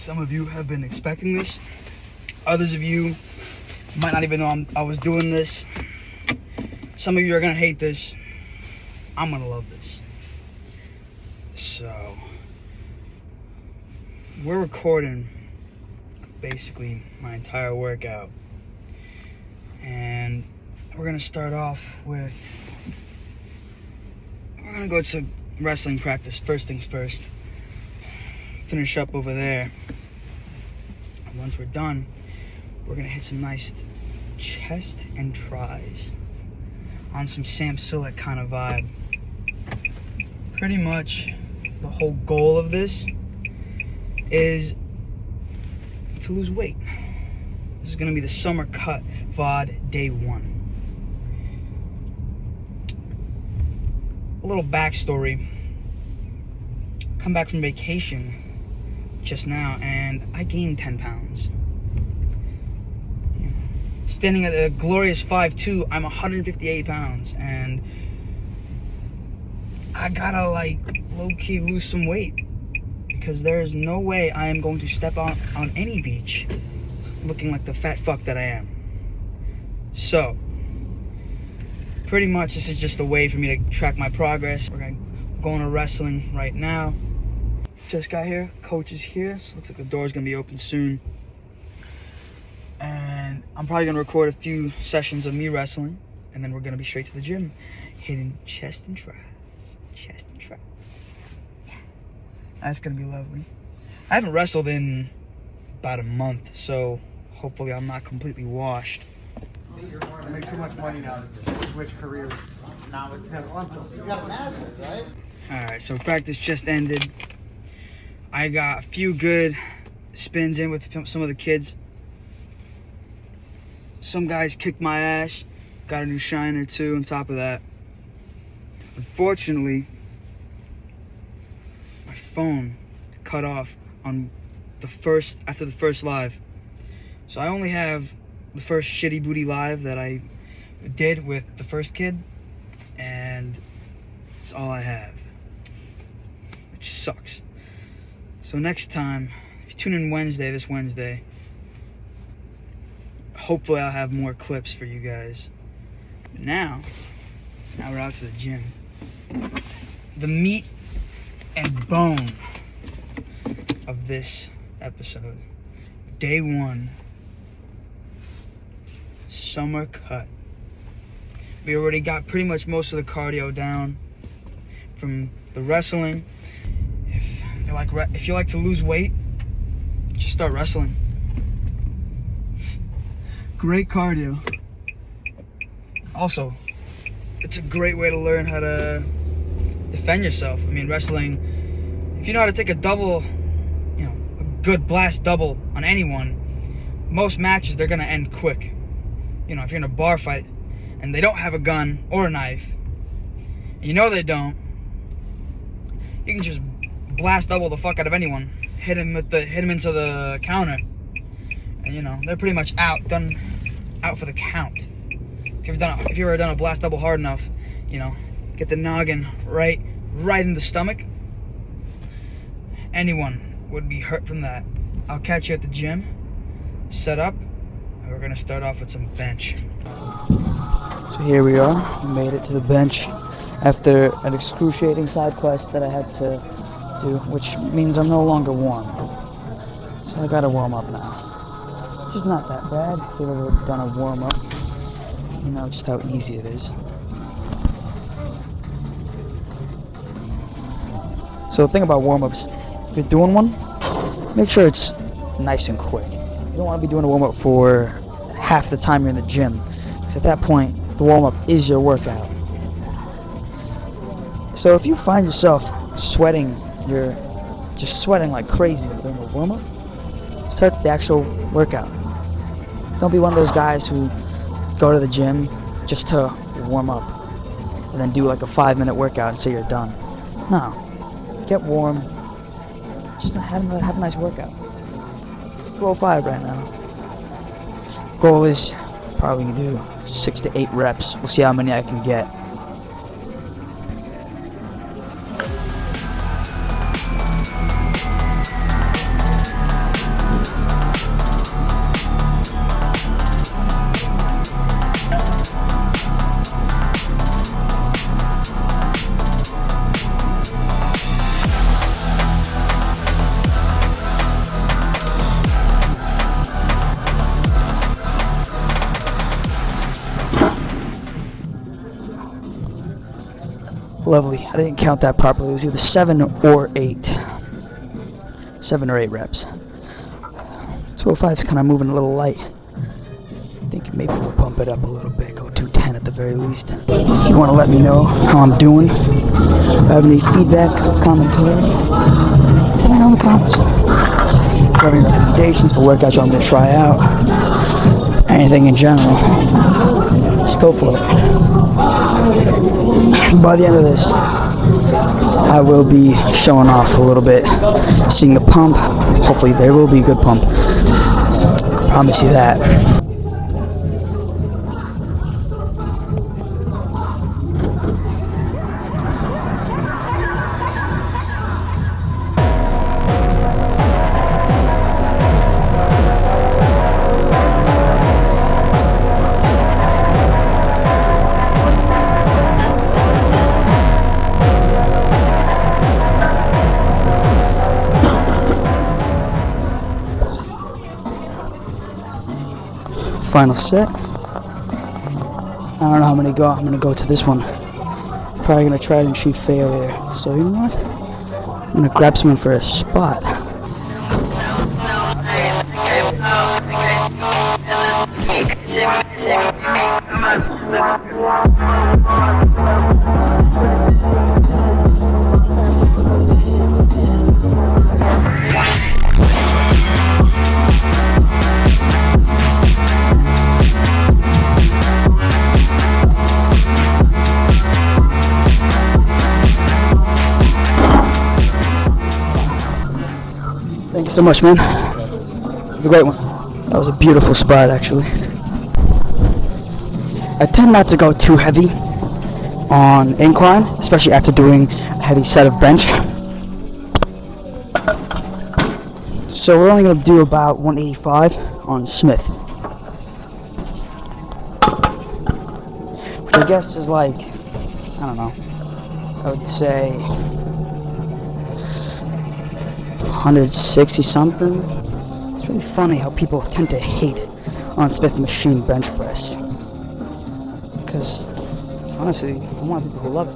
Some of you have been expecting this. Others of you might not even know I was doing this. Some of you are gonna hate this. I'm gonna love this. So, we're recording basically my entire workout. And we're gonna start off with, we're gonna go to wrestling practice, first things first. Finish up over there. And once we're done, we're gonna hit some nice chest and tries on some Sam Sulek kind of vibe. Pretty much the whole goal of this is to lose weight. This is gonna be the summer cut VOD day 1. A little backstory. Come back from vacation just now and I gained 10 pounds. Standing at a glorious 5'2", I'm 158 pounds, and I gotta low-key lose some weight because there is no way I am going to step out on any beach looking like the fat fuck that I am. So, pretty much this is just a way for me to track my progress. We're going to wrestling right now. Just got here, coach is here, so looks like the door's gonna be open soon. And I'm probably gonna record a few sessions of me wrestling, and then we're gonna be straight to the gym, hitting chest and tries. Chest and tries. Yeah. That's gonna be lovely. I haven't wrestled in about a month, so hopefully I'm not completely washed. I make too much money now to switch careers. Now it's you got masters, right? Alright, so practice just ended. I got a few good spins in with some of the kids. Some guys kicked my ass. Got a new shine or two on top of that. Unfortunately, my phone cut off on after the first live. So I only have the first Shitty Booty live that I did with the first kid, and that's all I have, which sucks. So next time, if you tune in this Wednesday, hopefully I'll have more clips for you guys. But now we're out to the gym. The meat and bone of this episode, day 1, summer cut. We already got pretty much most of the cardio down from the wrestling. If you like to lose weight, just start wrestling. Great cardio. Also, it's a great way to learn how to defend yourself. I mean, wrestling, if you know how to take a double, a good blast double on anyone, most matches, they're gonna end quick. If you're in a bar fight and they don't have a gun or a knife, and they don't, you can just blast double the fuck out of anyone, hit him into the counter, and they're pretty much out for the count. If you've ever done a blast double hard enough, get the noggin right in the stomach, anyone would be hurt from that. I'll catch you at the gym, set up, and we're gonna start off with some bench. So here we are, we made it to the bench after an excruciating side quest that I had to do, which means I'm no longer warm. So I gotta warm up now. Which is not that bad if you've ever done a warm up. You know just how easy it is. So the thing about warm ups, if you're doing one, make sure it's nice and quick. You don't want to be doing a warm up for half the time you're in the gym, because at that point, the warm up is your workout. So if you find yourself sweating, you're just sweating like crazy during a warm-up, start the actual workout. Don't be one of those guys who go to the gym just to warm up and then do like a 5-minute workout and say you're done. No. Get warm. Just have a nice workout. 205 right now. Goal is probably gonna do 6 to 8 reps. We'll see how many I can get. Lovely. I didn't count that properly. It was either 7 or 8. 7 or 8 reps. 205 is kind of moving a little light. I think maybe we'll bump it up a little bit. Go 210 at the very least. If you want to let me know how I'm doing, if you have any feedback, commentary, let me know in the comments. If you have any recommendations for workouts you want me to try out, anything in general, just go for it. By the end of this, I will be showing off a little bit, seeing the pump. Hopefully there will be a good pump. I can promise you that. Final set. I don't know how many go. I'm gonna go to this one. Probably gonna try and achieve failure. So you know what? I'm gonna grab someone for a spot. Thank you so much, man. Have a great one. That was a beautiful spot, actually. I tend not to go too heavy on incline, especially after doing a heavy set of bench. So we're only going to do about 185 on Smith, which I guess is like, I don't know, I would say 160 something. It's really funny how people tend to hate on Smith machine bench press, because honestly, I'm one of the people who love it.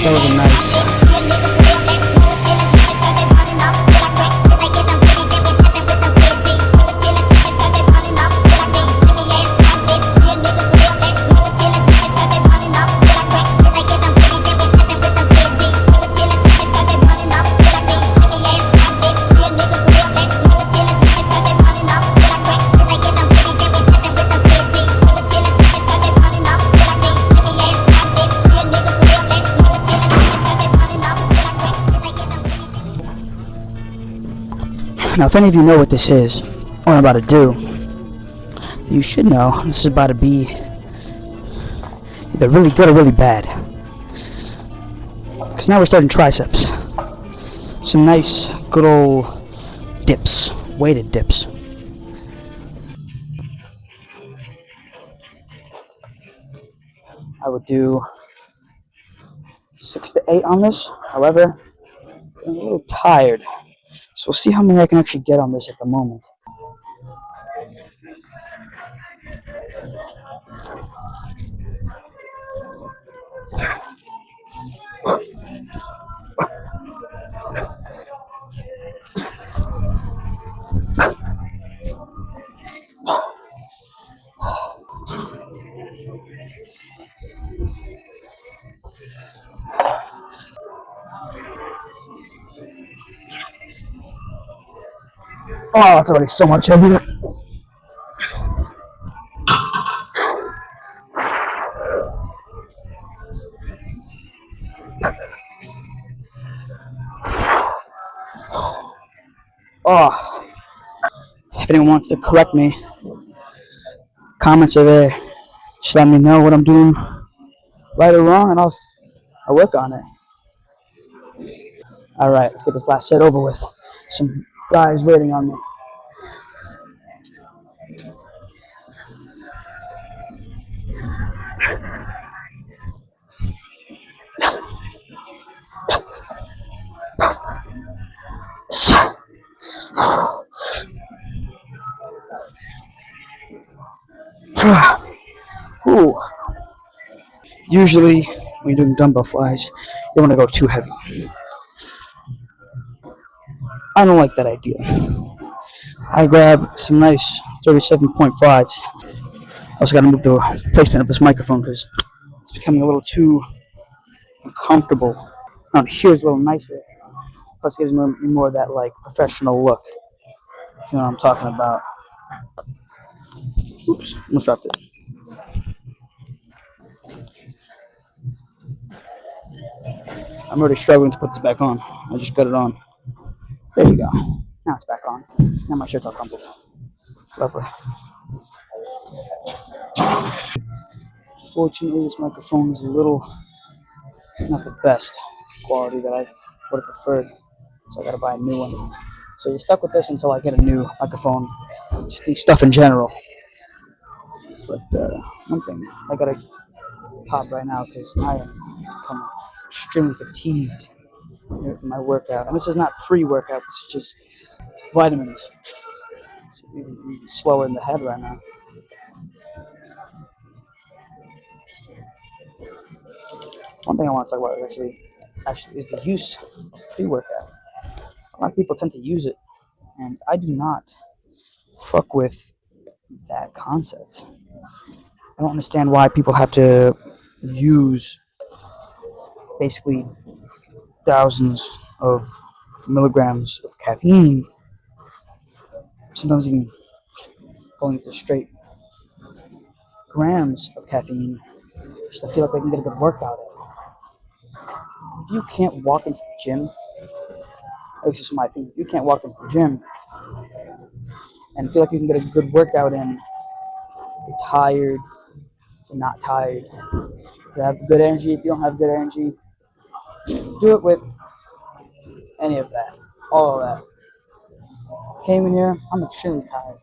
That was a nice. Now, if any of you know what this is, what I'm about to do, you should know this is about to be either really good or really bad. Because now we're starting triceps. Some nice, good old dips, weighted dips. I would do 6 to 8 on this. However, I'm a little tired. So we'll see how many I can actually get on this at the moment. Oh, it's already so much heavier. Oh, if anyone wants to correct me, comments are there. Just let me know what I'm doing right or wrong, and I'll work on it. All right, let's get this last set over with. Some guys waiting on me. Ooh. Usually, when you're doing dumbbell flies, you don't want to go too heavy. I don't like that idea. I grab some nice 37.5s. I also got to move the placement of this microphone because it's becoming a little too uncomfortable. Down here's a little nicer. Plus, it gives me more of that like professional look. If you know what I'm talking about. Oops, almost dropped it. I'm already struggling to put this back on. I just got it on. There you go. Now it's back on. Now my shirt's all crumpled. Lovely. Fortunately, this microphone is a little not the best quality that I would have preferred. So I gotta buy a new one. So you're stuck with this until I get a new microphone. Just new stuff in general. But one thing, I gotta pop right now because I am becoming extremely fatigued from my workout. And this is not pre-workout, this is just vitamins. So even slower in the head right now. One thing I want to talk about actually is the use of pre-workout. A lot of people tend to use it, and I do not fuck with that concept. I don't understand why people have to use basically thousands of milligrams of caffeine, sometimes even going into straight grams of caffeine, just to feel like they can get a good workout in. If you can't walk into the gym, at least this is my opinion, if you can't walk into the gym and feel like you can get a good workout in, if you're tired, if you're not tired, if you have good energy, if you don't have good energy, do it with any of that, all of that. Came in here, I'm extremely tired.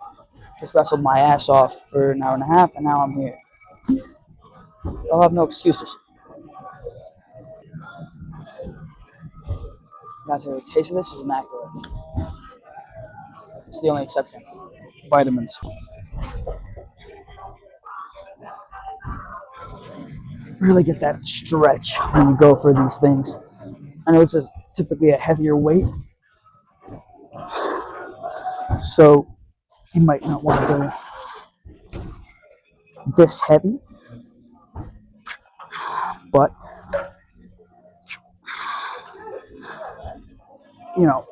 Just wrestled my ass off for an hour and a half, and now I'm here. I'll have no excuses. Guys, the taste of this is immaculate. It's the only exception. Vitamins. Really get that stretch when you go for these things. I know this is typically a heavier weight, so you might not want to go this heavy, but you know,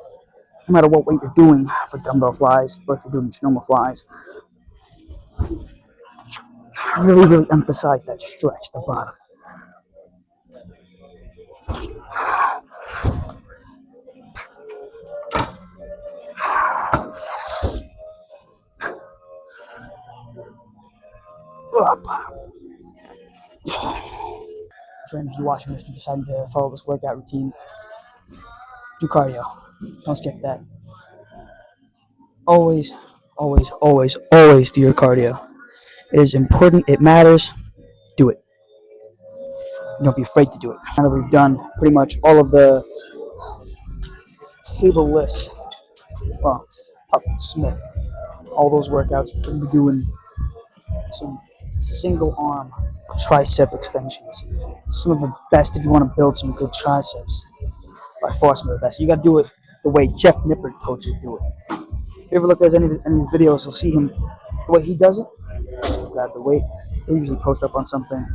no matter what weight you're doing for dumbbell flies, or if you're doing normal flies, really emphasize that stretch at the bottom. Up. For any of you watching this and deciding to follow this workout routine, do cardio. Don't skip that. Always, always, always, always do your cardio. It is important. It matters. Do it. Don't be afraid to do it. Now that we've done pretty much all of the table lifts, well, apart from Smith, all those workouts, we're going to be doing some single arm tricep extensions. Some of the best if you want to build some good triceps. By far some of the best. You got to do it the way Jeff Nippard told you to do it. If you ever looked at any of his videos, you'll see him, the way he does it. Grab the weight. He'll usually post up on something,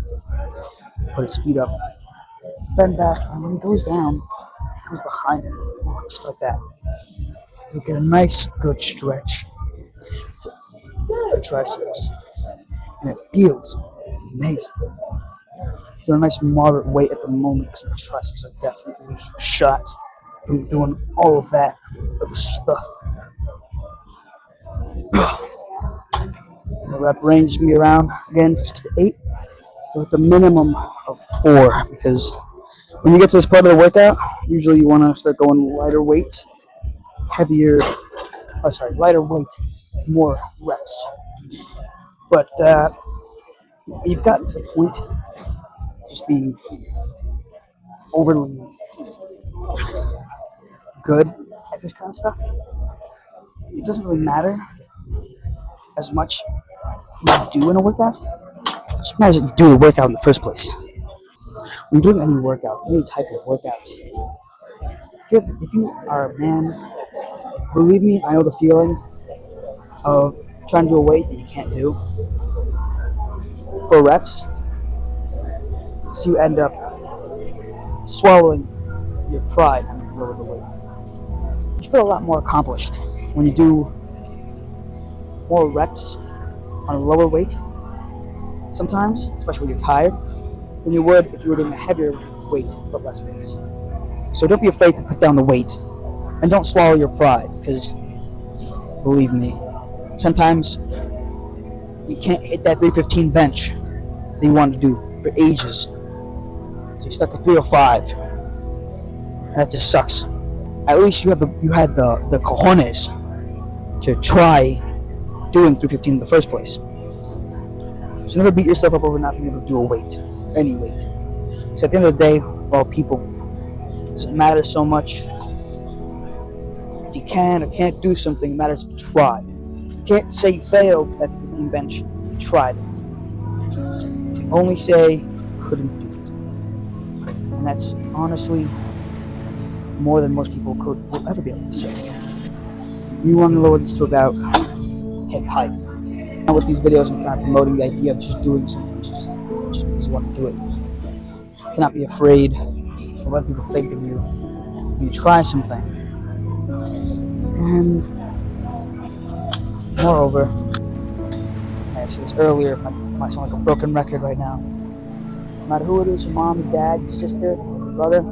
put his feet up, bend back, and when he goes down, he goes behind him, just like that. you get a nice good stretch for triceps, and it feels amazing. Doing a nice moderate weight at the moment because my triceps are definitely shot from doing all of that other stuff. The rep range is gonna be around again 6 to 8, with a minimum of 4 because when you get to this part of the workout, usually you want to start going lighter weights, lighter weight, more reps. But you've gotten to the point of just being overly good at this kind of stuff. It doesn't really matter as much what you do in a workout. It just matters that you do the workout in the first place. When you're doing any workout, any type of workout, if you are a man, believe me, I know the feeling of trying to do a weight that you can't do for reps. So you end up swallowing your pride having to lower the weight. You feel a lot more accomplished when you do more reps on a lower weight sometimes, especially when you're tired, than you would if you were doing a heavier weight but less reps. So don't be afraid to put down the weight, and don't swallow your pride, because believe me, sometimes you can't hit that 315 bench that you wanted to do for ages. So you're stuck at 305. And that just sucks. At least you had the cojones to try doing 315 in the first place. So never beat yourself up over not being able to do a weight, any weight. So at the end of the day, well, people, it doesn't matter so much if you can or can't do something. It matters if you tried. You can't say you failed at the 15 bench if you tried it. You only say you couldn't do it. And that's honestly more than most people will ever be able to say. We want to lower this to about hip height. Now with these videos, I'm kind of promoting the idea of just doing something just because you want to do it. To not be afraid of what people think of you when you try something. And moreover, I've said this earlier, I might sound like a broken record right now. No matter who it is, your mom, your dad, your sister, your brother,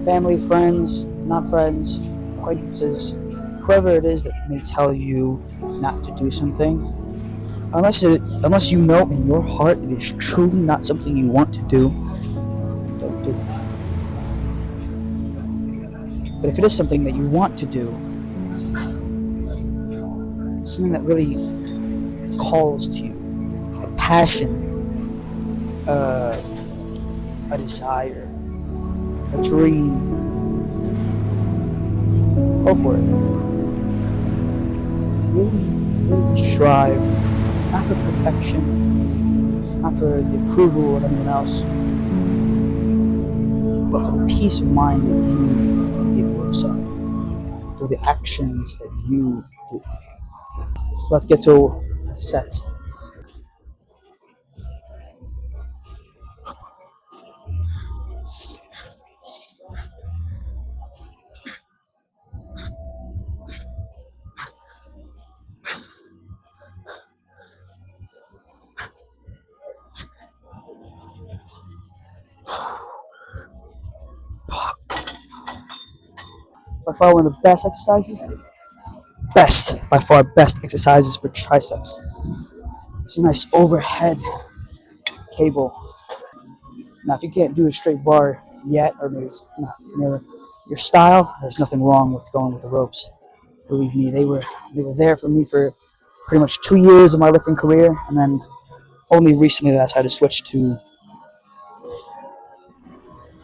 family, friends, not friends, acquaintances, whoever it is that may tell you not to do something, unless you know in your heart it is truly not something you want to do, don't do it. But if it is something that you want to do, something that really calls to you, a passion, a desire, a dream, go for it. Really strive, not for perfection, not for the approval of anyone else, but for the peace of mind that you give yourself, through the actions that you do. So let's get to sets. By far one of the best exercises, best exercises for triceps. It's a nice overhead cable. Now, if you can't do a straight bar yet, or maybe it's not your style, there's nothing wrong with going with the ropes. Believe me, they were there for me for pretty much 2 years of my lifting career, and then only recently that I decided to switch to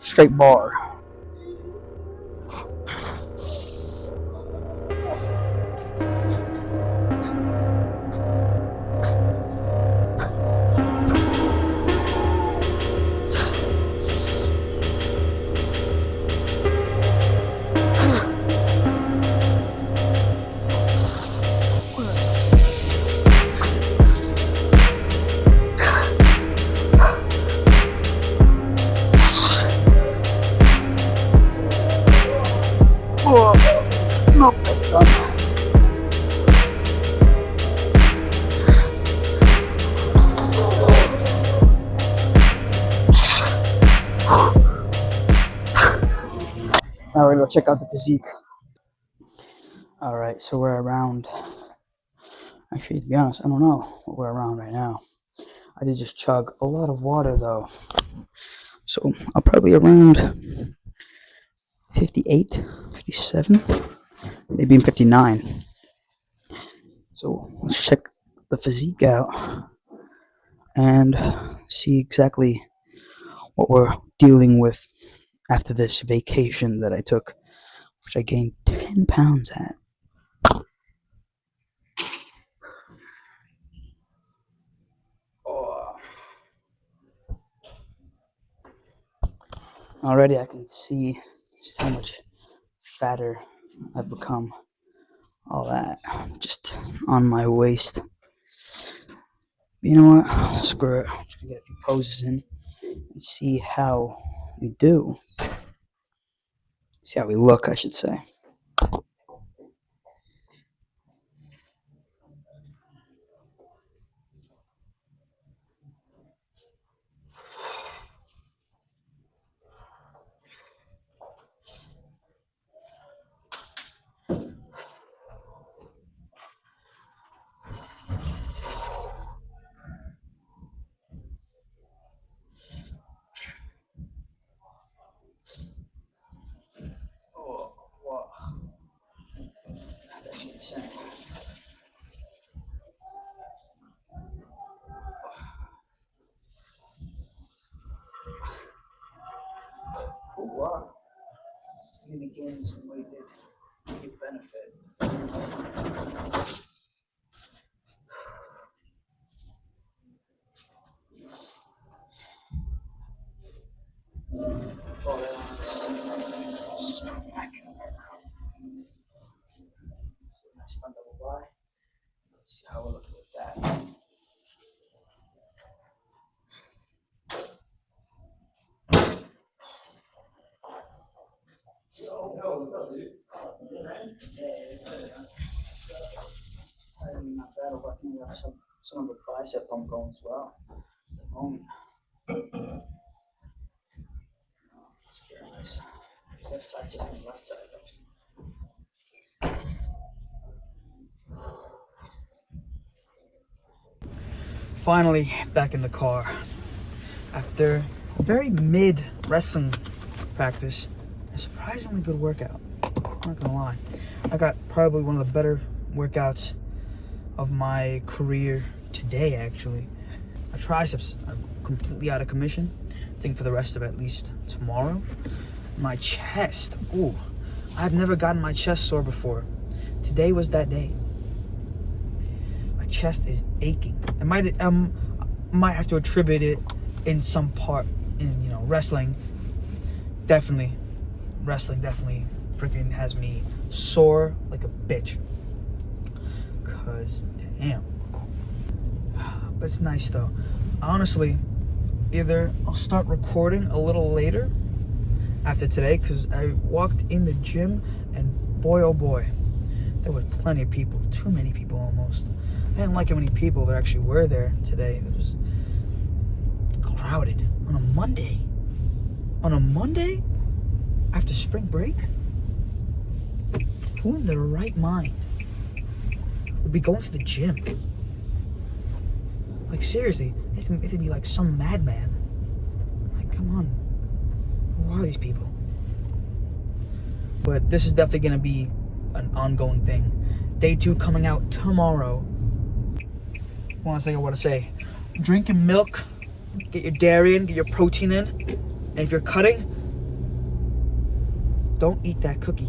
straight bar. go check out the physique. All right, so we're around. Actually, to be honest, I don't know what we're around right now. I did just chug a lot of water though, so I'm probably around 58, 57, maybe even 59. So let's check the physique out and see exactly what we're dealing with after this vacation that I took, which I gained 10 pounds at. Oh. Already I can see just how much fatter I've become. All that just on my waist. You know what? Screw it. I'm just gonna get a few poses in and see how we do. See how we look, I should say. Oh, wow. That's actually insane. Oh, wow. Maybe gaining some weight did give benefit. Oh, that's smack. Nice front double Y. See how we're looking with that. I mean, not bad, but I think we have some of the bicep pump going as well. At the moment. It's very nice. Left side, just on the left side. Finally, back in the car. After a very mid wrestling practice, a surprisingly good workout. I'm not gonna lie. I got probably one of the better workouts of my career today, actually. My triceps are completely out of commission. I think for the rest of at least tomorrow. My chest, ooh, I've never gotten my chest sore before. Today was that day. My chest is aching. I might have to attribute it in some part in wrestling. Definitely, wrestling definitely freaking has me sore like a bitch. Cause damn. But it's nice though. Honestly, either I'll start recording a little later after today, because I walked in the gym and boy oh boy, there were plenty of people, too many people almost. I didn't like how many people there actually were there today. It was crowded on a Monday. On a Monday after spring break? Who in their right mind would be going to the gym? Like seriously, it'd be like some madman. Like, come on. Who are these people? But this is definitely gonna be an ongoing thing. Day 2 coming out tomorrow. One thing I want to say: drinking milk, get your dairy in, get your protein in, and if you're cutting, don't eat that cookie.